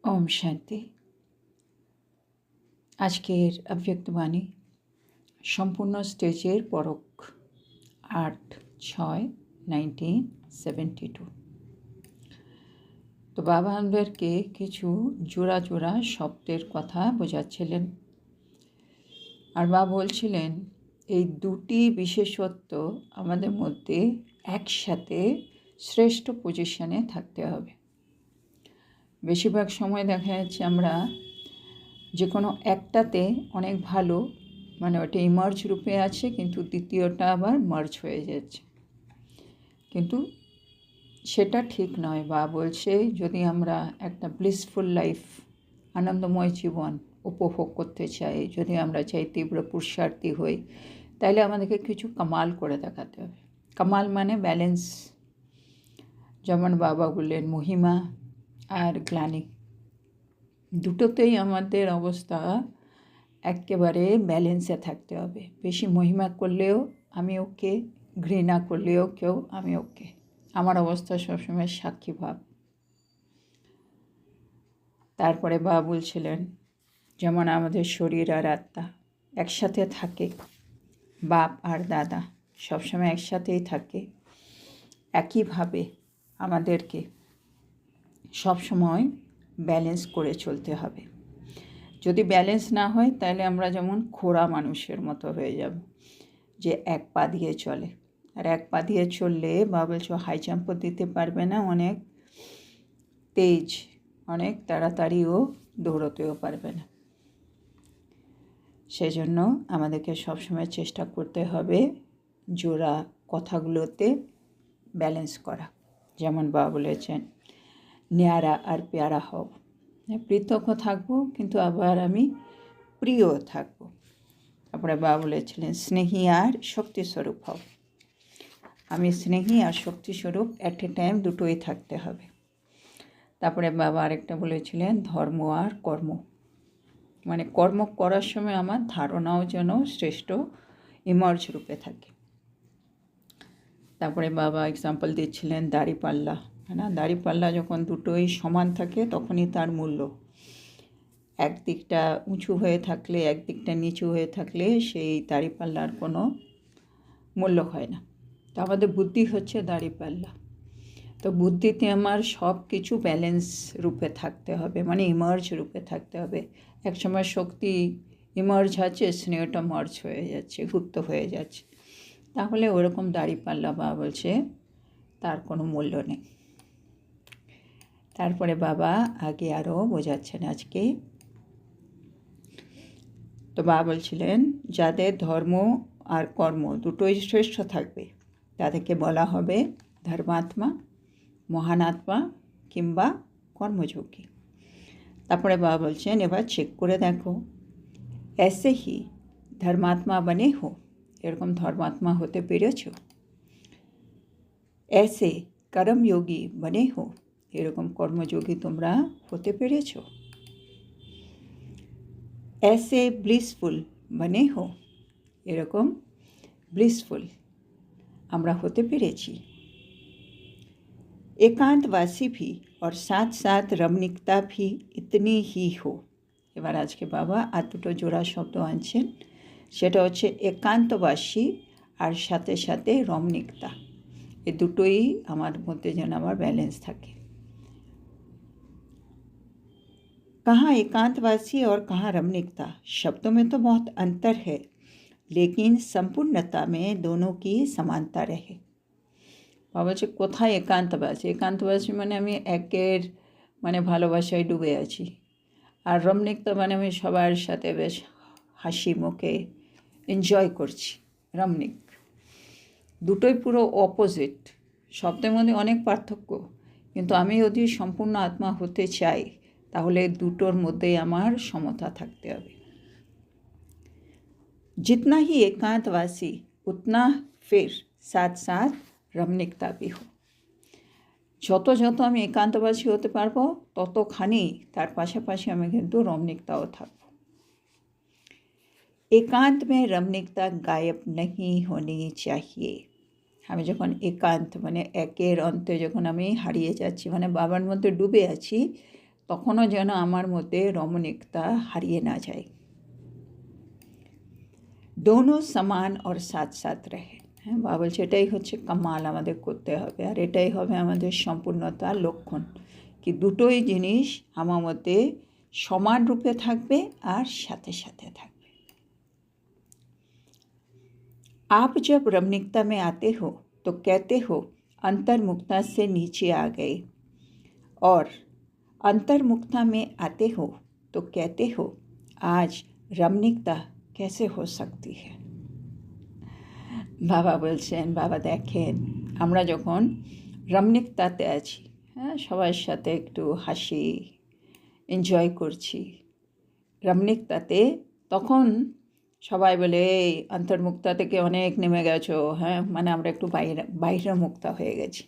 ओम शांति। আজকের অব্যক্তবাণী সম্পূর্ণ স্টেজের পরক 8/6/1972। তো বাবা আমাদেরকে কিছু জোড়া জোড়া শব্দের কথা বোঝাচ্ছিলেন, আর বাবা বলছিলেন এই দুটি বিশেষত্ব আমাদের মধ্যে একসাথে শ্রেষ্ঠ পজিশনে থাকতে হবে। বেশিরভাগ সময় দেখা যাচ্ছে আমরা যে কোনো একটাতে অনেক ভালো, মানে ওটা ইমার্জ রূপে আছে, কিন্তু দ্বিতীয়টা আবার মার্জ হয়ে যাচ্ছে, কিন্তু সেটা ঠিক নয়। বা বলছে যদি আমরা একটা ব্লিসফুল লাইফ, আনন্দময় জীবন উপভোগ করতে চাই, যদি আমরা চাই তীব্র পুরুষার্থী হই, তাহলে আমাদেরকে কিছু কামাল করে দেখাতে হবে। কামাল মানে ব্যালেন্স। যেমন বাবা বললেন মহিমা আর গ্লানি, দুটোতেই আমাদের অবস্থা একেবারে ব্যালেন্সে থাকতে হবে। বেশি মহিমা করলেও আমি ওকে, ঘৃণা করলেও কেউ আমি ওকে, আমার অবস্থা সবসময় সাক্ষী ভাব। তারপরে বাবা বলছিলেন যেমন আমাদের শরীর আর আত্মা একসাথে থাকে, বাপ আর দাদা সবসময় একসাথেই থাকে, একইভাবে আমাদেরকে সবসময় ব্যালেন্স করে চলতে হবে। যদি ব্যালেন্স না হয় তাহলে আমরা যেমন খোড়া মানুষের মতো হয়ে যাব, যে এক পা দিয়ে চলে। আর এক পা দিয়ে চললে বা বলছো হাই জাম্পও দিতে পারবে না, অনেক তেজ, অনেক তাড়াতাড়িও দৌড়তেও পারবে না। সেজন্য আমাদেরকে সবসময় চেষ্টা করতে হবে জোড়া কথাগুলোতে ব্যালেন্স করা। যেমন বাবা বলেছেন ন্যাড়া আর পেয়ারা হও, পৃথকও থাকবো কিন্তু আবার আমি প্রিয় থাকবো। তারপরে বাবা বলেছিলেন স্নেহী আর শক্তিস্বরূপ হও, আমি স্নেহী আর শক্তিস্বরূপ অ্যাট এ টাইম দুটোই থাকতে হবে। তারপরে বাবা আরেকটা বলেছিলেন ধর্ম আর কর্ম, মানে কর্ম করার সময় আমার ধারণাও যেন শ্রেষ্ঠ ইমার্জ রূপে থাকে। তারপরে বাবা এক্সাম্পল দিচ্ছিলেন দাড়িপাল্লা, না দাড়িপাল্লা যখন দুটোই সমান থাকে তখনই তার মূল্য। একদিকটা উঁচু হয়ে থাকলে, একদিকটা নিচু হয়ে থাকলে সেই দাড়িপাল্লার কোনো মূল্য হয় না। তো আমাদের বুদ্ধি হচ্ছে দাড়িপাল্লা। তো বুদ্ধিতে আমার সব কিছু ব্যালেন্স রূপে থাকতে হবে, মানে ইমার্জ রূপে থাকতে হবে। একসময় শক্তি ইমার্জ আছে, স্নেহটা মার্জ হয়ে যাচ্ছে, গুপ্ত হয়ে যাচ্ছে, তাহলে ওরকম দাড়িপাল্লা বা বলছে তার কোনো মূল্য নেই। তারপরে বাবা আগে আরও বোঝাচ্ছেন আজকে। তো বাবা বলছিলেন যাদের ধর্ম আর কর্ম দুটোই শ্রেষ্ঠ থাকবে তাদেরকে বলা হবে ধর্মাত্মা, মহানাত্মা কিংবা কর্মযোগী। তারপরে বাবা বলছেন এবার চেক করে দেখো এসে হি ধর্মাত্মা বনে হো, এরকম ধর্মাত্মা হতে পেরেছ? এসে কর্মযোগী বনে হো, এরকম কর্মযোগী তোমরা হতে পেরেছ? এসে ব্লিসফুল বনে হো, এরকম ব্লিসফুল আমরা হতে পেরেছি? एकांतवासी भी और साथ साथ रमणीकता भी इतनी ही हो। এবার আজকে বাবা আর দুটো জোড়া শব্দ আনছেন, সেটা হচ্ছে একান্তবাসী আর সাথে সাথে রমণিকতা। এই দুটোই আমার মধ্যে যেন আমার ব্যালেন্স থাকে। कहाँ एकांतवासी और कहाँ रमणीकता, शब्दों में तो बहुत अंतर है, लेकिन संपूर्णता में दोनों की समानता रहे। বাবা বলছে কোথায় একান্তবাসী? একান্তবাসী মানে আমি একের মানে ভালোবাসায় ডুবে আছি, আর রমণিকতা মানে আমি সবার সাথে বেশ হাসি মুখে এনজয় করছি, রমণিক। দুটোই পুরো অপোজিট, শব্দের মধ্যে অনেক পার্থক্য, কিন্তু আমি যদি সম্পূর্ণ আত্মা হতে চাই তাহলে দুটোর মধ্যেই আমার সমতা থাকতে হবে। जितना ही एकांतवासी उतना फिर साथ साथ রমণিকতা বিহ, যত যত আমি একান্তবাসী হতে পারবো ততখানি তার পাশাপাশি আমি কিন্তু রমণিকতাও থাকবো। একান্ত মে রমণিকতা গায়েব नहीं होनी चाहिए। আমি যখন একান্ত মানে একের অন্তে যখন আমি হারিয়ে যাচ্ছি, মানে বাবার মধ্যে ডুবে আছি, তখনও যেন আমার মধ্যে রমণীকতা হারিয়ে না যায়। दोनों समान और साथ साथ रहे। হ্যাঁ, বাবা বলছে এটাই হচ্ছে কামাল আমাদের করতে হবে, আর এটাই হবে আমাদের সম্পূর্ণতার লক্ষণ, কি দুটোই জিনিস আমার মধ্যে সমান রূপে থাকবে আর সাথে সাথে থাকবে। आप जब रमणीकता में आते हो तो कहते हो अंतर्मुखता से नीचे आ गए, और अंतर्मुखता में आते हो तो कहते हो आज रमणीकता कैसे हो सकती है। বাবা বলছেন, বাবা দেখেন আমরা যখন রমণীকতাতে আছি, হ্যাঁ, সবার সাথে একটু হাসি এনজয় করছি রমণীকতাতে, তখন সবাই বলে এই অন্তর্মুক্তা থেকে অনেক নেমে গেছো, হ্যাঁ, মানে আমরা একটু বাইরে মুক্তা হয়ে গেছি,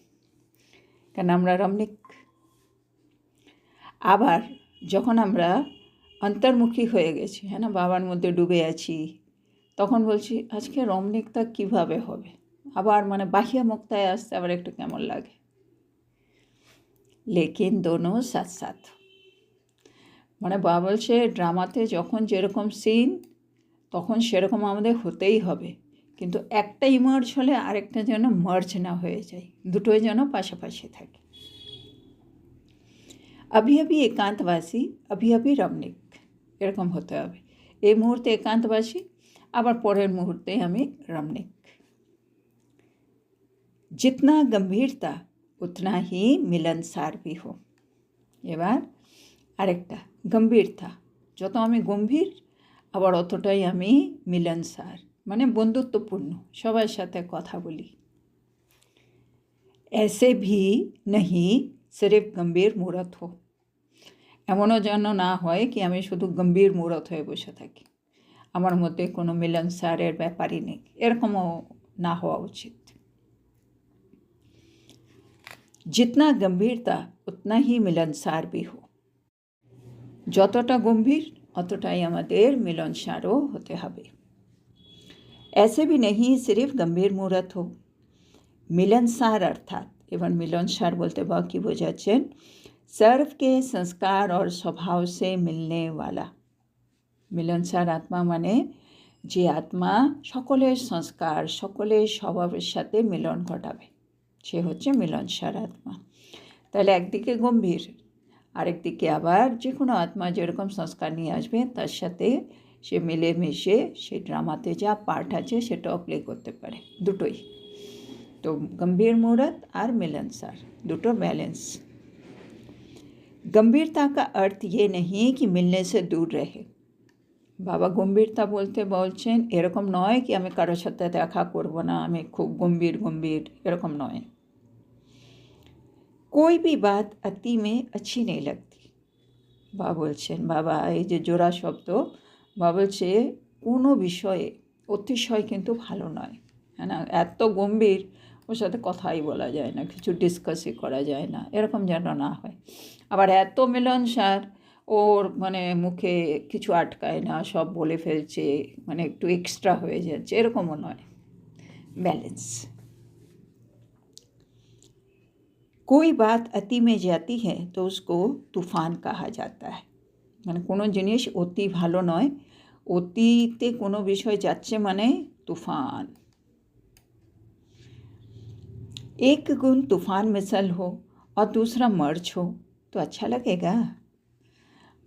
কারণ আমরা রমণীক। আবার যখন আমরা অন্তর্মুখী হয়ে গেছি, হ্যাঁ না, বাবার মধ্যে ডুবে আছি, তখন বলছি আজকে রমণীকতা কীভাবে হবে, আবার মানে বাহ্য মুক্তায় আসতে আবার একটু কেমন লাগে। লেকিন দোনো সাথ সাথ, মানে বাবা বলছে ড্রামাতে যখন যেরকম সিন তখন সেরকম আমাদের হতেই হবে, কিন্তু একটা ইমার্জ হলে আরেকটা যেন মার্জ না হয়ে যায়, দুটোই যেন পাশাপাশি থাকে। अभी अभी एकांतवासी अभी अभी रमणीक, এরকম হতে হবে। এই মুহূর্তে একান্তবাসী, আবার পরের মুহূর্তে আমি রমণীক। जितना गंभीरता उतना ही मिलनसार भी हो। এবার আরেকটা গম্ভীরতা, যত আমি গম্ভীর আবার অতটাই আমি মিলনসার, মানে বন্ধুত্বপূর্ণ, সবার সাথে কথা বলি। ऐसे भी नहीं सिर्फ गंभीर मूर्त हो, এমনও যেন না হয় কি আমি শুধু গম্ভীর মূরত হয়ে বসে থাকি, আমার মধ্যে কোনো মিলনসারের ব্যাপারই নেই, এরকমও না হওয়া উচিত। जितना गंभीरता उतना ही मिलनसार भी हो, যতটা গম্ভীর অতটাই আমাদের মিলনসারও হতে হবে। ऐसे भी नहीं सिर्फ गंभीर मूर्त हो, मिलनसार अर्थात, এবার মিলনসার বলতে বা কি বোঝাচ্ছেন, सर्व के संस्कार और स्वभाव से मिलने वाला। মিলনসার আত্মা মানে যে আত্মা সকলের সংস্কার সকলের স্বভাবের সাথে মিলন ঘটাবে, সে হচ্ছে মিলনসার আত্মা। তাহলে একদিকে গম্ভীর, আরেকদিকে আবার যে কোনো আত্মা যেরকম সংস্কার নিয়ে আসবে তার সাথে সে মিলেমিশে সে ড্রামাতে যা পার্ট আছে সেটাও প্লে করতে পারে, দুটোই। তো গম্ভীর মুহূর্ত আর মিলনসার দুটো ব্যালেন্স। गंभीरता का अर्थ ये नहीं कि मिलने से दूर रहे। বাবা গম্ভীরতা বলতে বলছেন এরকম নয় কি আমি কারোর সাথে দেখা করব না, আমি খুব গম্ভীর এরকম নয়। कोई भी बात अति में अच्छी नहीं लगती। বাবা বলছেন, বাবা এই যে জোড়া শব্দ, বাবা বলছে কোনো বিষয়ে অতিশয় কিন্তু ভালো নয়, হ্যাঁ না, এত গম্ভীর ওর সাথে কথাই বলা যায় না, কিছু ডিসকাসই করা যায় না, এরকম যেন না হয়। আবার এত মিলনসার, ওর মানে মুখে কিছু আটকায় না, সব বলে ফেলছে, মানে একটু এক্সট্রা হয়ে যাচ্ছে, এরকমও নয়, ব্যালেন্স। कोई बात अति में जाती है तो उसको तूफान कहा जाता है, মানে কোনো জিনিস অতি ভালো নয়, অতিতে কোনো বিষয় যাচ্ছে মানে तूफान। एक गुण तूफान मिसल हो और दूसरा मर्ज हो तो अच्छा लगेगा।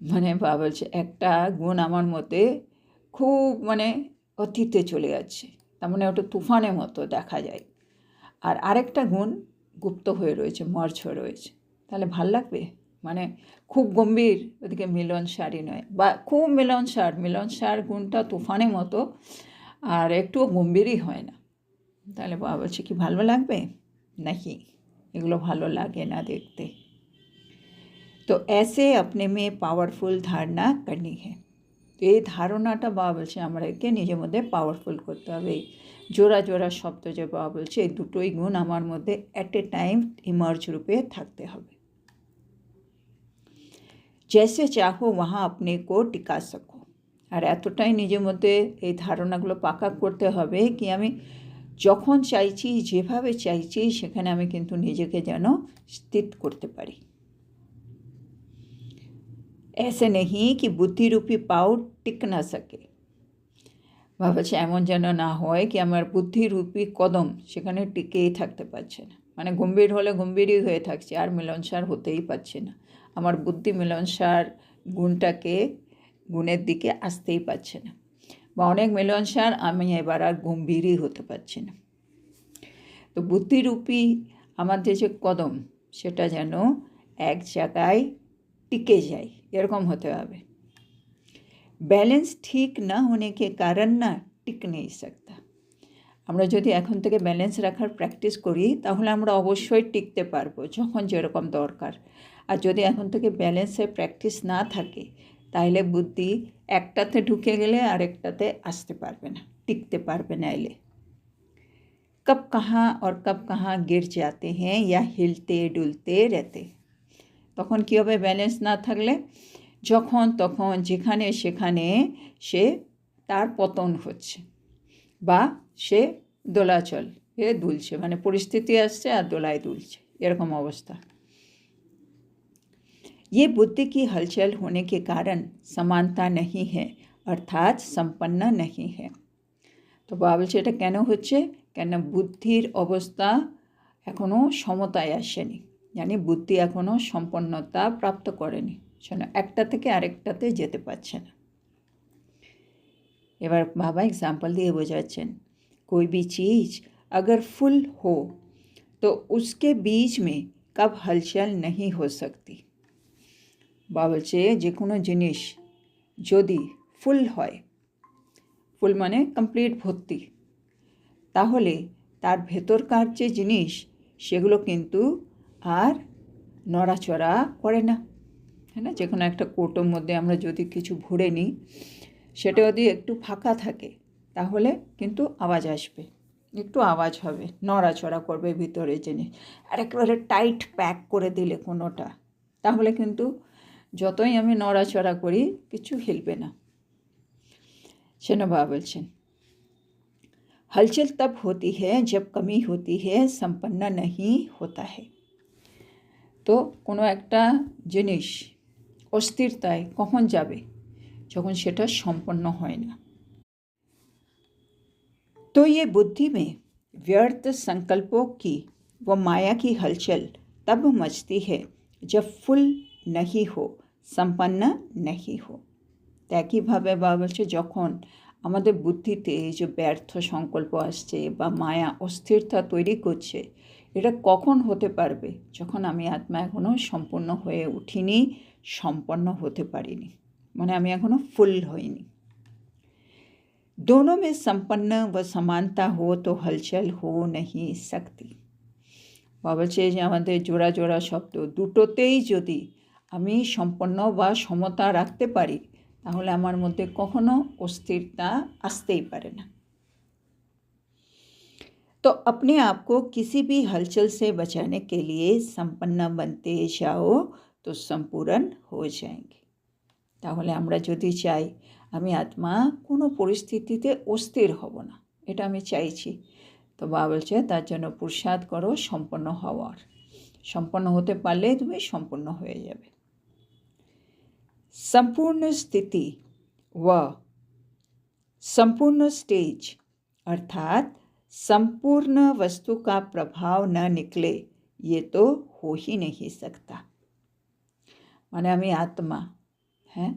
মানে বাবা বলছে একটা গুণ আমার মধ্যে খুব মানে অতীতে চলে যাচ্ছে, তার মানে ওটা তুফানের মতো দেখা যায়, আর আরেকটা গুণ গুপ্ত হয়ে রয়েছে, মার্জ হয়ে রয়েছে, তাহলে ভাল লাগবে? মানে খুব গম্ভীর ওদিকে মিলনসারই নয়, বা খুব মিলনসার গুণটা তুফানের মতো আর একটুও গম্ভীরই হয় না, তাহলে বাবা বলছে কি ভালো লাগবে নাকি? এগুলো ভালো লাগে না দেখতে। তো ऐसे अपने में पावरफुल धारणा करनी है। তো এই ধারণাটা বাবা বলছে আমাদেরকে নিজের মধ্যে পাওয়ারফুল করতে হবে। জোড়া জোড়া শব্দ যে বাবা বলছে এই দুটোই গুণ আমার মধ্যে অ্যাট এ টাইম ইমার্জ রূপে থাকতে হবে। जैसे चाहो वहाँ अपने को टिका सको, আর এতটাই নিজের মধ্যে এই ধারণাগুলো পাকা করতে হবে কি আমি যখন চাইছি যেভাবে চাইছি সেখানে আমি কিন্তু নিজেকে যেন স্থির করতে পারি। ऐसे नहीं कि बुद्धि रूपी पाव टिक ना सके। ভাবছে এমন যেন না হয় কি আমার বুদ্ধিরূপী কদম সেখানে টিকেই থাকতে পারছে না, মানে গম্ভীর হলে গম্ভীরই হয়ে থাকছে, আর মিলনসার হতেই পারছে না। আমার বুদ্ধি মিলনসার গুণের দিকে আসতেই পারছে না, বা অনেক মিলনসার, আমি এবার আর গম্ভীরই হতে পারছি না। তো বুদ্ধিরূপী আমাদের যে কদম সেটা যেন এক জায়গায় টিকে যায়, এরকম হতে হবে। ব্যালেন্স ঠিক না होने के कारण না টিক নেই सकता। আমরা যদি এখন থেকে ব্যালেন্স রাখার প্র্যাকটিস করি তাহলে আমরা অবশ্যই টিকতে পারবো যখন যেরকম দরকার। আর যদি এখন থেকে ব্যালেন্সের প্র্যাকটিস না থাকে তাহলে বুদ্ধি একটাতে ঢুকে গেলে আরেকটাতে আসতে পারবে না, টিকতে পারবে না। এলে कब कहाँ और कब कहाँ गिर जाते हैं या हिलते डुलते रहते। তখন কী হবে ব্যালেন্স না থাকলে? যখন তখন যেখানে সেখানে সে তার পতন হচ্ছে বা সে দোলাচল দুলছে, মানে পরিস্থিতি আসছে আর দোলায় দুলছে, এরকম অবস্থা। ये बुद्धि की हलचल होने के कारण समानता नहीं है अर्थात संपन्न नहीं है। তো বাবা বলছে এটা কেন হচ্ছে? কেন বুদ্ধির অবস্থা এখনও সমতায় আসেনি, মানে বুদ্ধি এখনও সম্পন্নতা প্রাপ্ত করেনি, সেজন্য একটা থেকে আরেকটাতে যেতে পারছে না। এবার বাবা एग्जाम्पल দিয়ে বোঝাচ্ছেন, कोई भी चीज़ अगर फुल हो तो उसके बीच में कब हलचल नहीं हो सकती। বাবা বলছে যে কোনো জিনিস যদি ফুল হয়, ফুল মানে কমপ্লিট ভর্তি, তাহলে তার ভেতরকার যে জিনিস সেগুলো কিন্তু আর নড়াচড়া করে না, তাই না? যে কোনো একটা কৌটোর মধ্যে আমরা যদি কিছু ভরে নিই, সেটা যদি একটু ফাঁকা থাকে তাহলে কিন্তু আওয়াজ আসবে, একটু আওয়াজ হবে, নড়াচড়া করবে ভিতরে জিনিস। আর একেবারে টাইট প্যাক করে দিলে কোনোটা, তাহলে কিন্তু যতই আমি নড়াচড়া করি কিছু হিলবে না। সেন বাবা বলছেন, हलचल तब होती है जब कमी होती है, संपन्न नहीं होता है। তো কোনো একটা জিনিস অস্থিরতায় কখন যাবে? যখন সেটা সম্পন্ন হয় না। तो ये बुद्धि में व्यर्थ संकल्पों की व माया की हलचल तब मचती है जब फुल नहीं हो, संपन्न नहीं हो। তো একইভাবে বাবা বলছে যখন আমাদের বুদ্ধিতে এই যে ব্যর্থ সংকল্প আসছে বা মায়া অস্থিরতা তৈরি করছে, এটা কখন হতে পারবে? যখন আমি আত্মা এখনও সম্পূর্ণ হয়ে উঠিনি, সম্পন্ন হতে পারিনি, মানে আমি এখনও ফুল হইনি। दोनों में संपन्न व समानता हो तो हलचल हो नहीं सकती। বাবা বলছে যে আমাদের জোড়া জোড়া শব্দ দুটোতেই যদি আমি সম্পন্ন বা সমতা রাখতে পারি তাহলে আমার মধ্যে কখনো অস্থিরতা আসতেই পারে না। तो अपने आप को किसी भी हलचल से बचाने के लिए संपन्न बनते जाओ तो संपूर्ण हो जाएंगे। তাহলে আমরা যদি চাই আমি আত্মা কোনো পরিস্থিতিতে অস্থির হব না, এটা আমি চাইছি, তো বাবা বলছে তার জন্য পুরুষার্থ করো সম্পন্ন হওয়ার। সম্পন্ন হতে পারলে তুমি সম্পূর্ণ হয়ে যাবে। संपूर्ण स्थिति व संपूर्ण स्टेज अर्थात संपूर्ण वस्तु का प्रभाव न निकले ये तो हो ही नहीं सकता। মানে আমি আত্মা, হ্যাঁ,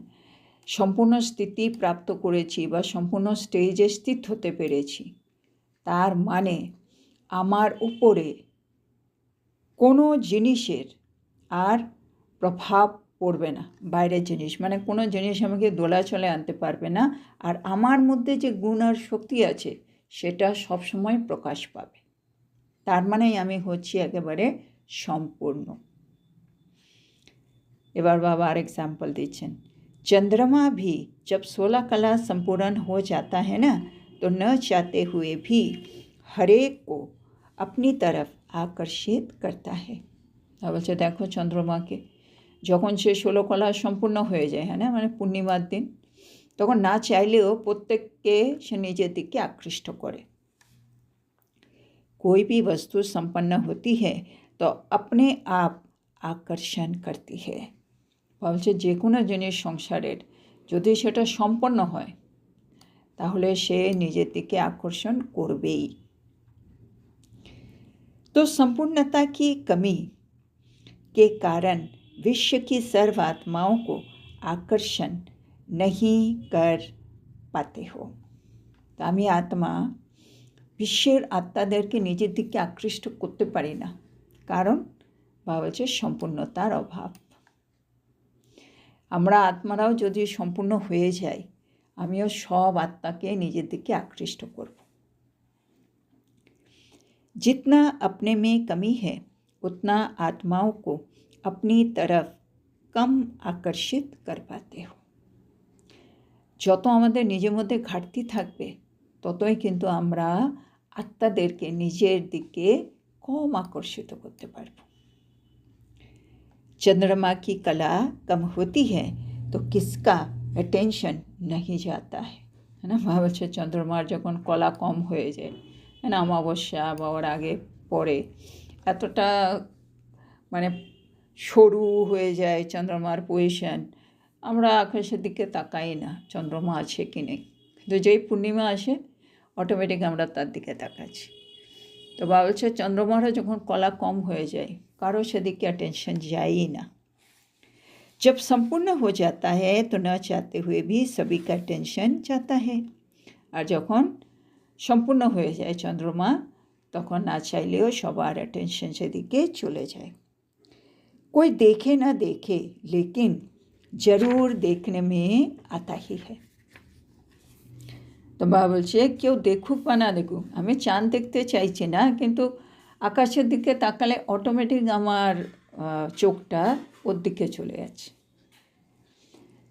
সম্পূর্ণ স্থিতি প্রাপ্ত করেছি বা সম্পূর্ণ স্টেজে স্থিত হতে পেরেছি, তার মানে আমার উপরে কোনো জিনিসের আর প্রভাব পড়বে না। বাইরের জিনিস মানে কোনো জিনিস আমাকে দোলাচলে আনতে পারবে না, আর আমার মধ্যে যে গুণ আর শক্তি আছে সেটা সবসময় প্রকাশ পাবে। তার মানেই আমি হচ্ছি একেবারে সম্পূর্ণ। এবার বাবা আর एग्जाम्पल দিচ্ছেন, चंद्रमा भी जब 16 कला संपूर्ण हो जाता है ना तो न चाहते हुए भी हरेक को अपनी तरफ आकर्षित करता है। বলছে দেখো চন্দ্রমাকে যখন সে 16 কলা সম্পূর্ণ হয়ে যায়, হ্যাঁ না, মানে পূর্ণিমার দিন, তখন না চাইলেও প্রত্যেককে সে নিজের দিকে আকৃষ্ট করে। कोई भी वस्तु संपन्न होती है तो अपने आप आकर्षण करती है। বলছে যে কোনো জিনিস সংসারের যদি সেটা সম্পন্ন হয় তাহলে সে নিজের দিকে আকর্ষণ করবেই। तो संपूर्णता की कमी के कारण विश्व की सर्व आत्माओं को आकर्षण नहीं कर पाते हो। तो आमी आत्मा বিশ্বের আত্মাদেরকে নিজের দিকে আকৃষ্ট করতে পারি না, কারণ বলছে সম্পূর্ণতার অভাব। আমরা আত্মারাও যদি সম্পূর্ণ হয়ে যাই, আমিও সব আত্মাকে নিজের দিকে আকৃষ্ট করব। जितना अपने में कमी है उतना आत्माओं को अपनी तरफ कम आकर्षित कर पाते हो। যত আমাদের নিজের মধ্যে ঘাটতি থাকবে ততই কিন্তু আমরা আত্মাদেরকে নিজের দিকে কম আকর্ষিত করতে পারব। चंद्रमा की कला कम होती है तो किसका अटेंशन नहीं जाता है ना। বলছে চন্দ্রমার যখন কলা কম হয়ে যায়, না অমাবস্যা বা ওর আগে পরে এতটা মানে সরু হয়ে যায় চন্দ্রমার পজিশন, আমরা আকাশের দিকে তাকাই না চন্দ্রমা আছে কি নেই। কিন্তু যেই পূর্ণিমা আসে অটোমেটিক আমরা তার দিকে তাকাচ্ছি। তো বলছে চন্দ্রমারও যখন কলা কম হয়ে যায় কারো সেদিকে अटेंशन যায়ই না। जब संपूर्ण हो जाता है तो न चाहते हुए भी सभी का अटेंशन जाता है। আর যখন সম্পূর্ণ হয়ে যায় চন্দ্রমা তখন না চাইলেও সবার অ্যাটেনশন সেদিকে চলে যায়। कोई देखे ना देखे लेकिन जरूर देखने में आता ही है। তো বাবা বলছে কেউ দেখুক বা না দেখুক, আমি চাঁদ দেখতে চাইছি না, কিন্তু আকাশের দিকে তাকালে অটোমেটিক আমার চোখটা ওর দিকে চলে যাচ্ছে।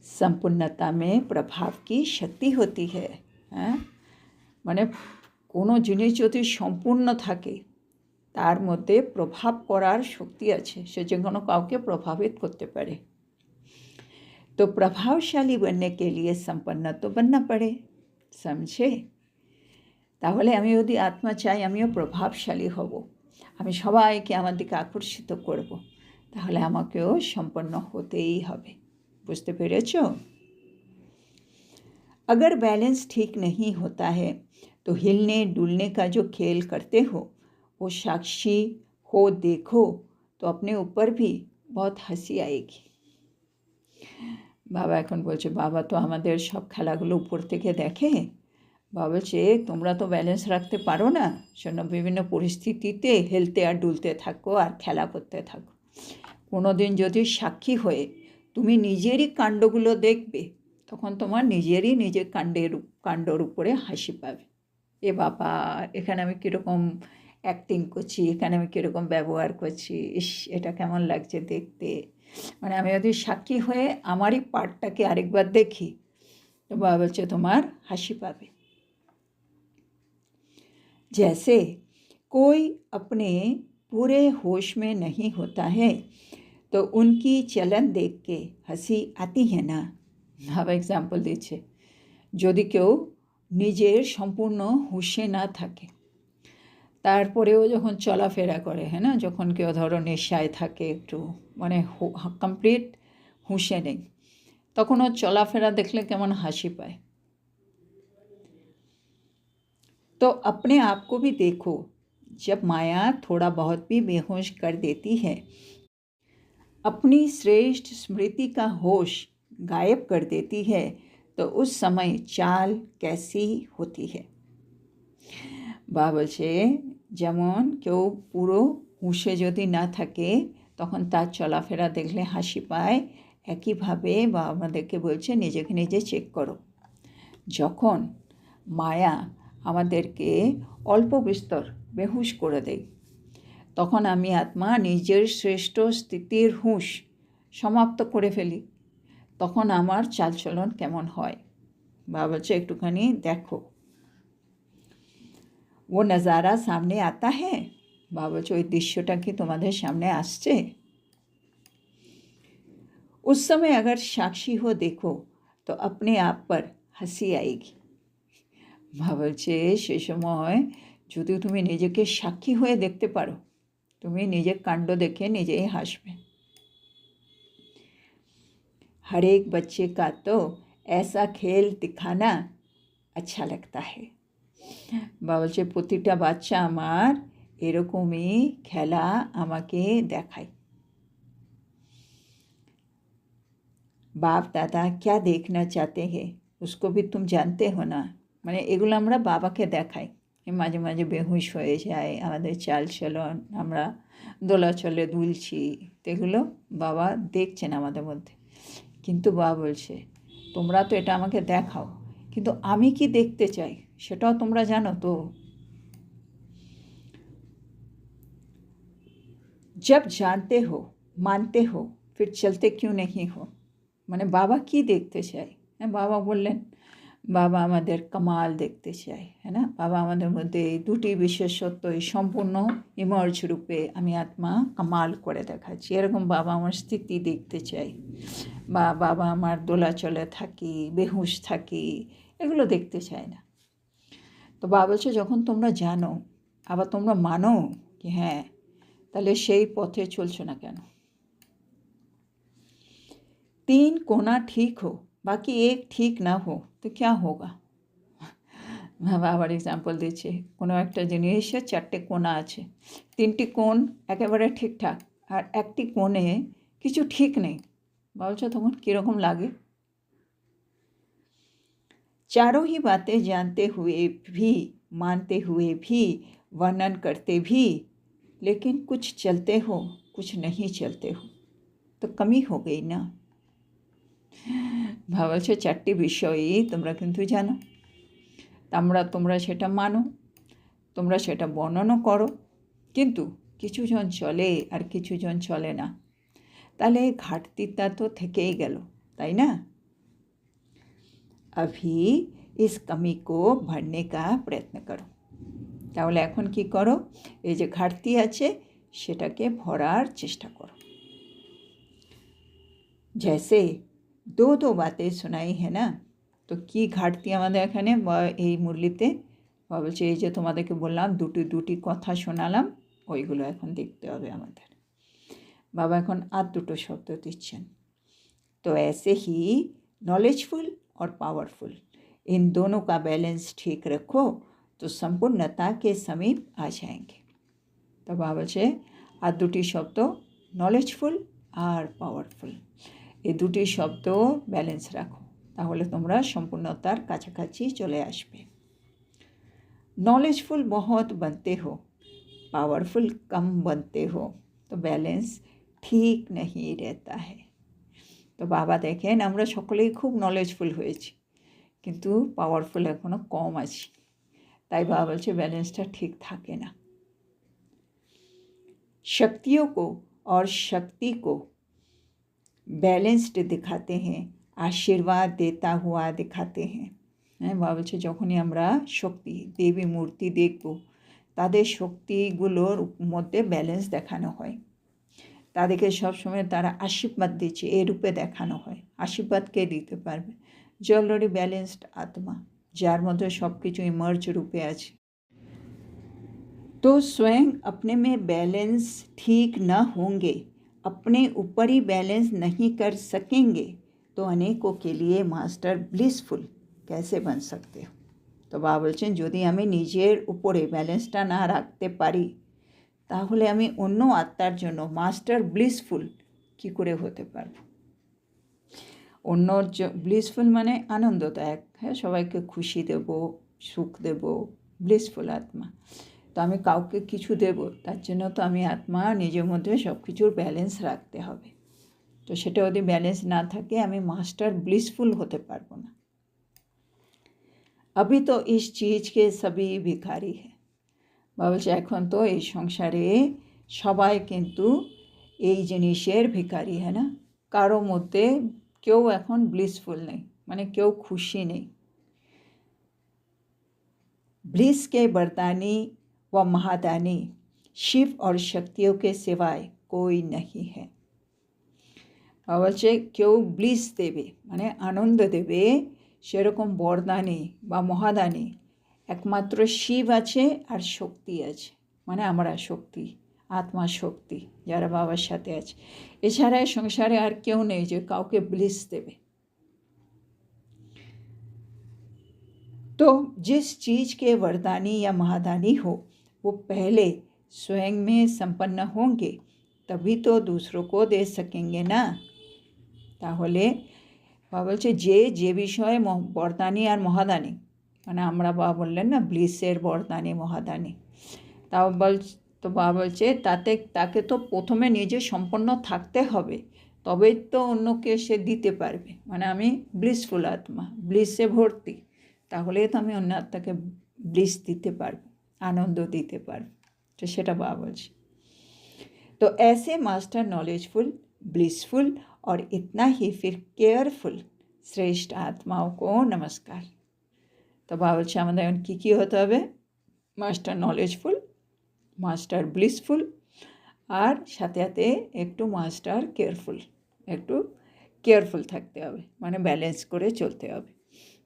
संपूर्णता में प्रभाव की शक्ति होती है। হ্যাঁ, মানে কোনো জিনিস যদি সম্পূর্ণ থাকে তার মধ্যে প্রভাব করার শক্তি আছে, সে যে কোনো কাউকে প্রভাবিত করতে পারে। তো প্রভাবশালী बनने के लिए संपन्न तो बनना पड़े, समझे। তাহলে আমি যদি আত্মা চাই আমিও প্রভাবশালী হব, আমি সবাইকে আমার দিকে আকর্ষিত করব, তাহলে আমাকেও সম্পন্ন হতেই হবে। বুঝতে পেরেছো? अगर बैलेंस ठीक नहीं होता है तो हिलने डुलने का जो खेल करते हो वो साक्षी हो देखो तो अपने ऊपर भी बहुत हंसी आएगी। বাবা এখন বলছে বাবা তো আমাদের সব খেলাগুলো উপর থেকে দেখে। বাবা বলছে তোমরা তো ব্যালেন্স রাখতে পারো না, শোনো বিভিন্ন পরিস্থিতিতে হেলতে আর ডুলতে থাকো আর খেলা করতে থাকো। কোনো দিন যদি সাক্ষী হয়ে তুমি নিজেরই কাণ্ডগুলো দেখবে তখন তোমার নিজের কাণ্ডর উপরে হাসি পাবে। এ বাবা, এখানে আমি কীরকম অ্যাক্টিং করছি, এখানে আমি কীরকম ব্যবহার করছি, ইস এটা কেমন লাগছে দেখতে। মানে আমি যদি সাক্ষী হয়ে আমারই পার্টটাকে আরেকবার দেখি তো বাবা বলছে তোমার হাসি পাবে। जैसे कोई अपने पूरे होश में नहीं होता है तो उनकी चलन देख के हंसी आती है ना। বাবা এক্সাম্পল দিচ্ছে, যদি কেউ নিজের সম্পূর্ণ হুঁশে না থাকে তারপরেও যখন চলাফেরা করে, হ্যাঁ না, যখন কেউ ধরো নেশায় থাকে, একটু মানে কমপ্লিট হুঁশে নেই, তখন ওর চলাফেরা দেখলে কেমন হাসি পায়। तो अपने आप को भी देखो, जब माया थोड़ा बहुत भी बेहोश कर देती है, अपनी श्रेष्ठ स्मृति का होश गायब कर देती है, तो उस समय चाल कैसी होती है। বাবা বলছে যেমন কেউ পুরো হুঁশে যদি না থাকে তখন তার চলাফেরা দেখলে হাসি পায়, একইভাবে বাবা আমাদেরকে বলছে নিজেকে নিজে চেক করো। যখন মায়া আমাদেরকে অল্প বিস্তর বেহুশ করে দেয় তখন আমি আত্মা নিজের শ্রেষ্ঠ স্থিতির হুঁশ সমাপ্ত করে ফেলি, তখন আমার চালচলন কেমন হয়। বাবা বলছে একটুখানি দেখো। ও নজারা সামনে আতা হ্যাঁ, বাবা বলছে ওই দৃশ্যটা কি তোমাদের সামনে আসছে। उस समय अगर साक्षी हो देखो तो अपने आप पर हंसी आएगी। বাবা বলছে সে সময় যদি তুমি নিজেকে সাক্ষী হয়ে দেখতে পারো তুমি নিজের কাণ্ড দেখে নিজেই হাসবে। हर एक बच्चे का तो ऐसा खेल दिखाना अच्छा लगता है। বাবা বলছে প্রতিটা বাচ্চা আমার এরকমই খেলা আমাকে দেখায়। बाप दादा क्या देखना चाहते हैं उसको भी तुम जानते हो ना। মানে এগুলো আমরা বাবাকে দেখাই, মাঝে মাঝে বেহুশ হয়ে যায়, আমাদের চাল চলন, আমরা দোলাচলে দুলছি, তো এগুলো বাবা দেখছেন আমাদের মধ্যে। কিন্তু বাবা বলছে তোমরা তো এটা আমাকে দেখাও, কিন্তু আমি কি দেখতে চাই সেটাও তোমরা জানো তো। जब जानते हो मानते हो फिर चलते क्यों नहीं हो। মানে বাবা কি দেখতে চায়। হ্যাঁ, বাবা বললেন বাবা আমাদের কামাল দেখতে চায়, হ্যাঁ না। বাবা আমাদের মধ্যে এই দুটি বিশেষত্বই সম্পূর্ণ ইমার্জ রূপে আমি আত্মা কামাল করে দেখাচ্ছি, এরকম বাবা আমার স্থিতি দেখতে চাই। বা বাবা আমার দোলাচলে থাকি, বেহুশ থাকি, এগুলো দেখতে চায় না। তো বাবা বলছে যখন তোমরা জানো আবার তোমরা মানো কি হ্যাঁ, তাহলে সেই পথে চলছো না কেন। 3 कोना ठीक हो बाकी एक ठीक ना हो तो क्या होगा। বাবা আবার এক্সাম্পল দিচ্ছে, কোনো একটা জিনিসের 4টে কোণা আছে, 3টি কোণ একেবারে ঠিকঠাক আর একটি কোণে কিছু ঠিক নেই, বলছো তখন কীরকম লাগে। चारों ही बातें जानते हुए भी मानते हुए भी वर्णन करते भी लेकिन कुछ चलते हो कुछ नहीं चलते हो तो कमी हो गई ना। বাবা বলছে 4টি বিষয়ই তোমরা কিন্তু জানো, তোমরা সেটা মানো, তোমরা সেটা বর্ণনা করো, কিন্তু কিছুজন চলে আর কিছুজন চলে না, তাহলে ঘাটতিটা তো থেকেই গেল, তাই না। अभी इस कमी को भरने का प्रयत्न करो। তাহলে এখন কি করো, এই যে ঘাটতি আছে সেটাকে ভরার চেষ্টা করো। जैसे दो दो बातें सुनाई है ना, তো কি ঘাটতি আমাদের এখানে এই মুরলিতে। বাবা বলছে এই যে তোমাদেরকে বললাম দুটি দুটি কথা শোনালাম, ওইগুলো এখন দেখতে হবে আমাদের। বাবা এখন আর দুটো শব্দ দিচ্ছেন, तो ऐसे ही नॉलेजफुल और पावरफुल इन दोनों का बैलेंस ठीक रखो तो संपूर्णता के समीप आ जाएंगे। तो बाबा বলছে আর দুটি শব্দ নলেজফুল আর পাওয়ারফুল, এই দুটি শব্দ ব্যালেন্স রাখো, তাহলে তোমরা সম্পূর্ণতার কাছাকাছি চলে আসবে। नॉलेजफुल बहुत बनते हो पावरफुल कम बनते हो तो बैलेंस ठीक नहीं रहता है। তো বাবা দেখেন আমরা সকলেই খুব নলেজফুল হয়েছি, কিন্তু পাওয়ারফুল এখনও কম আছি, তাই বাবা বলছে ব্যালেন্সটা ঠিক থাকে না। शक्तियों को और शक्ति को बैलेंस्ड दिखाते हैं, आशीर्वाद देता हुआ दिखाते हैं। হ্যাঁ, বাবা বলছে যখনই আমরা শক্তি দেবী মূর্তি দেখব তাদের শক্তিগুলোর মধ্যে ব্যালেন্স দেখানো হয়, তাদেরকে সবসময় তারা আশীর্বাদ দিচ্ছে এই রূপে দেখানো হয়। আশীর্বাদ কে দিতে পারবে, যে অলরেডি ব্যালেন্সড আত্মা, যার মধ্যে সব কিছু ইমার্জ রূপে আছে। तो स्वयं अपने में बैलेंस ठीक न होंगे, अपने ऊपर ही बैलेंस नहीं कर सकेंगे तो अनेकों के लिए मास्टर ब्लिसफुल कैसे बन सकते हो। तो বাবা বলছেন যদি আমি নিজের উপরে ব্যালেন্সটা না রাখতে পারি তাহলে আমি অন্য আত্মার জন্য মাস্টার ব্লিসফুল কী করে হতে পারব। অন্য ব্লিসফুল মানে আনন্দদায়ক, হ্যাঁ, সবাইকে খুশি দেব, সুখ দেব, ব্লিসফুল আত্মা। তো আমি কাউকে কিছু দেব, তার জন্য তো আমি আত্মা নিজের মধ্যে সব কিছুর ব্যালেন্স রাখতে হবে। তো সেটা যদি ব্যালেন্স না থাকে আমি মাস্টার ব্লিসফুল হতে পারবো না। अभी तो इस चीज़ के सभी भिखारी है। বাবা বলছে এখন তো এই সংসারে সবাই কিন্তু এই জিনিসের ভিখারি, হ্যাঁ না। কারো মধ্যে কেউ এখন ব্লিসফুল নেই, মানে কেউ খুশি নেই। ब्लिस के बरदानी व महादानी शिव और शक्तियों के सिवाय कोई नहीं है। বাবা বলছে কেউ ব্লিস দেবে মানে আনন্দ দেবে সেরকম বরদানি বা মহাদানি একমাত্র শিব আছে আর শক্তি আছে, মানে আমরা শক্তি, আত্মা শক্তি যারা বাবার সাথে আছে। এছাড়া এই সংসারে আর কেউ নেই যে কাউকে ব্লিস দেবে। तो जिस चीज़ के वरदानी या महादानी हो वो पहले स्वयं में संपन्न होंगे तभी तो दूसरों को दे सकेंगे ना। তাহলে বাবা বলছে যে বিষয়ে বরদানি আর মহাদানি, মানে আমরা বাবা বললেন না ব্লিসের বরদানি মহাদানি, তো বাবা বলছে তাকে তো প্রথমে নিজে সম্পন্ন থাকতে হবে, তবেই তো অন্যকে সে দিতে পারবে। মানে আমি ব্লিসফুল আত্মা, ব্লিসে ভর্তি, তাহলে তো আমি অন্য আত্মাকে ব্লিস দিতে পারবো, আনন্দ দিতে পারবো। তো সেটা বাবা বলছে। तो ऐसे मास्टर नॉलेजफुल, ब्लिसफुल और इतना ही फिर केयरफुल श्रेष्ठ आत्माओं को नमस्कार। तो बाबा বলছে আমাদের এখন কী হতে হবে? মাস্টার নলেজফুল, মাস্টার ব্লিসফুল, আর সাথে সাথে একটু মাস্টার কেয়ারফুল, একটু কেয়ারফুল থাকতে হবে, মানে ব্যালেন্স করে চলতে হবে।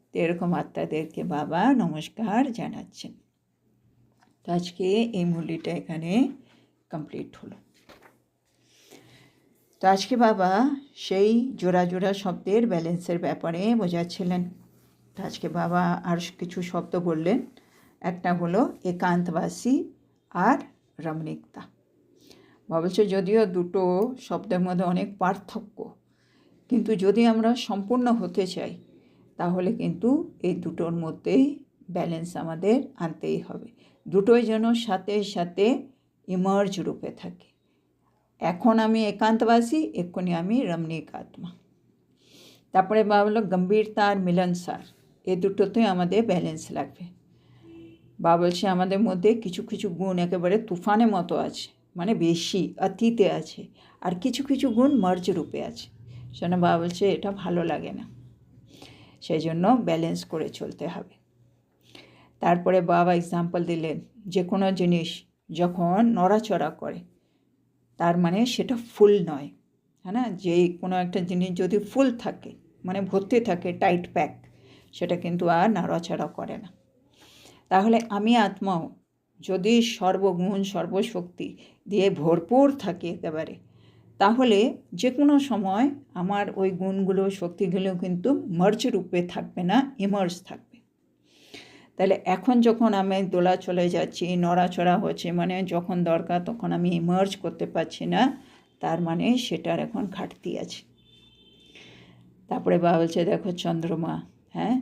তো এরকম আত্মাদেরকে বাবা নমস্কার জানাচ্ছেন। তো আজকে এই মুরলিটা এখানে কমপ্লিট হলো। তো আজকে বাবা সেই জোড়া জোড়া শব্দের ব্যালেন্সের ব্যাপারে বোঝাচ্ছিলেন। তো আজকে বাবা আর কিছু শব্দ বললেন। একটা হলো একান্তবাসী আর রমণিকতা। বাবা বলছে যদিও দুটো শব্দের মধ্যে অনেক পার্থক্য, কিন্তু যদি আমরা সম্পূর্ণ হতে চাই তাহলে কিন্তু এই দুটোর মধ্যেই ব্যালেন্স আমাদের আনতেই হবে। দুটোই যেন সাথে সাথে ইমার্জ রূপে থাকে। এখন আমি একান্তবাসী, এক্ষুনি আমি রমণীক আত্মা। তারপরে বাবা বলল গম্ভীরতা আর মিলনসার, এই দুটোতে আমাদের ব্যালেন্স লাগবে। বাবা বলছে আমাদের মধ্যে কিছু কিছু গুণ একেবারে তুফানের মতো আছে, মানে বেশি অতীতে আছে, আর কিছু কিছু গুণ মার্জ রূপে আছে। সেজন্য বাবা বলছে এটা ভালো লাগে না, সেই জন্য ব্যালেন্স করে চলতে হবে। তারপরে বাবা এক্সাম্পল দিলেন যে কোনো জিনিস যখন নড়াচড়া করে তার মানে সেটা ফুল নয়, হ্যাঁ না? যে কোনো একটা জিনিস যদি ফুল থাকে মানে ভর্তি থাকে টাইট প্যাক, সেটা কিন্তু আর নড়াচড়া করে না। তাহলে আমি আত্মাও যদি সর্বগুণ সর্বশক্তি দিয়ে ভরপুর থাকে একেবারে, তাহলে যে কোনো সময় আমার ওই গুণগুলো শক্তিগুলো কিন্তু মার্জ রূপে থাকবে না, ইমার্জ থাকবে। তাহলে এখন যখন আমি দোলা চলে যাচ্ছি, নড়াচড়া হচ্ছে, মানে যখন দরকার তখন আমি ইমার্জ করতে পারছি না, তার মানে সেটার এখন ঘাটতি আছে। তারপরে বাবা বলছে দেখো চন্দ্রমা, হ্যাঁ,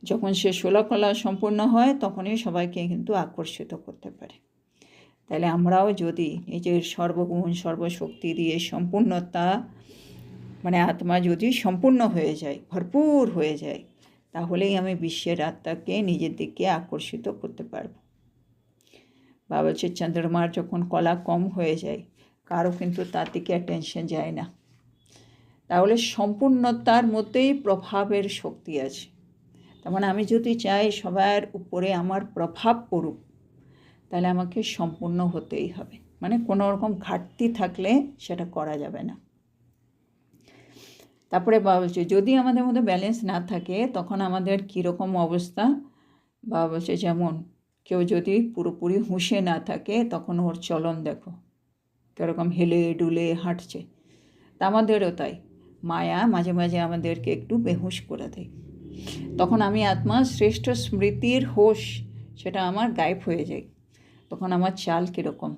যখন সে 16 কলা সম্পূর্ণ হয় তখনই সবাইকে কিন্তু আকর্ষিত করতে পারে। তাহলে আমরাও যদি নিজের সর্বগুণ সর্বশক্তি দিয়ে সম্পূর্ণতা, মানে আত্মা যদি সম্পূর্ণ হয়ে যায়, ভরপুর হয়ে যায়, তাহলেই আমি বিশ্বের আত্মাকে নিজের দিকে আকর্ষিত করতে পারব। বাবা বলছে চন্দ্রমার যখন কলা কম হয়ে যায় কারো কিন্তু তার দিকে অ্যাটেনশন যায় না। তাহলে সম্পূর্ণতার মধ্যেই প্রভাবের শক্তি আছে। তার মানে আমি যদি চাই সবার উপরে আমার প্রভাব পড়ুক, তাহলে আমাকে সম্পূর্ণ হতেই হবে, মানে কোনো রকম ঘাটতি থাকলে সেটা করা যাবে না। তারপরে বাবা বলছে যদি আমাদের মধ্যে ব্যালেন্স না থাকে তখন আমাদের কীরকম অবস্থা। বাবা বলছে যেমন কেউ যদি পুরোপুরি হুঁশে না থাকে তখন ওর চলন দেখো কীরকম হেলে ডুলে হাঁটছে। তা আমাদেরও তাই, মায়া মাঝে মাঝে আমাদেরকে একটু বেহুশ করে দেয়। তখন আমি আত্মা শ্রেষ্ঠ স্মৃতির হোশ সেটা আমার গায়েব হয়ে যায়। তখন আমার চাল কীরকম।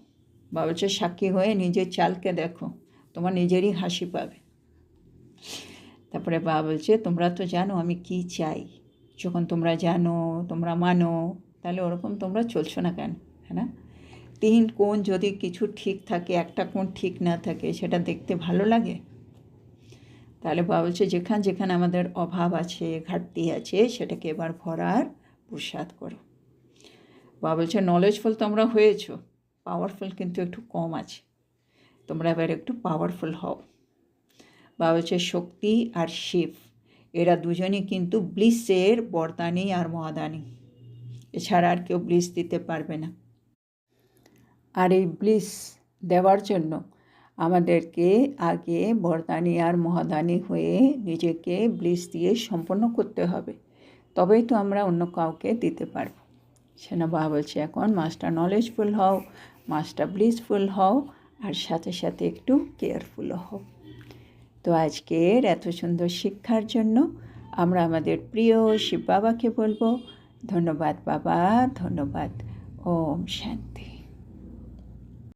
বাবা বলছে সাক্ষী হয়ে নিজের চালকে দেখো, তোমার নিজেরই হাসি পাবে। তারপরে বাবা বলছে তোমরা তো জানো আমি কি চাই। যখন তোমরা জানো, তোমরা মানো, তাহলে ওরকম তোমরা চলছো না কেন, হ্যাঁ না? 3 কোণ যদি কিছু ঠিক থাকে, একটা কোণ ঠিক না থাকে, সেটা দেখতে ভালো লাগে? তাহলে বাবা বলছে যেখানে যেখানে আমাদের অভাব আছে, ঘাটতি আছে, সেটাকে এবার ভরার পুরুষার্থ করো। বাবা বলছে নলেজফুল তোমরা হয়েছো, পাওয়ারফুল কিন্তু একটু কম আছে, তোমরা এবার একটু পাওয়ারফুল হও। বাবা বলছে শক্তি আর শিব এরা দুজনই কিন্তু ব্লিসের বরদানি আর মহাদানি, এছাড়া আর কেউ ব্লিস দিতে পারবে না। আর এই ব্লিস দেওয়ার জন্য আমাদেরকে আগে বরদানি আর মহাদানি হয়ে নিজেকে ব্লিস দিয়ে সম্পন্ন করতে হবে, তবেই তো আমরা অন্য কাউকে দিতে পারব। সেনা বাবা বলছে এখন মাস্টার নলেজফুল হও, মাস্টার ব্লিসফুল হও, আর সাথে সাথে একটু কেয়ারফুলও হও। তো আজকের এত সুন্দর শিক্ষার জন্য আমরা আমাদের প্রিয় শিব বাবাকে বলবো, ধন্যবাদ বাবা, ধন্যবাদ। ওম শান্তি।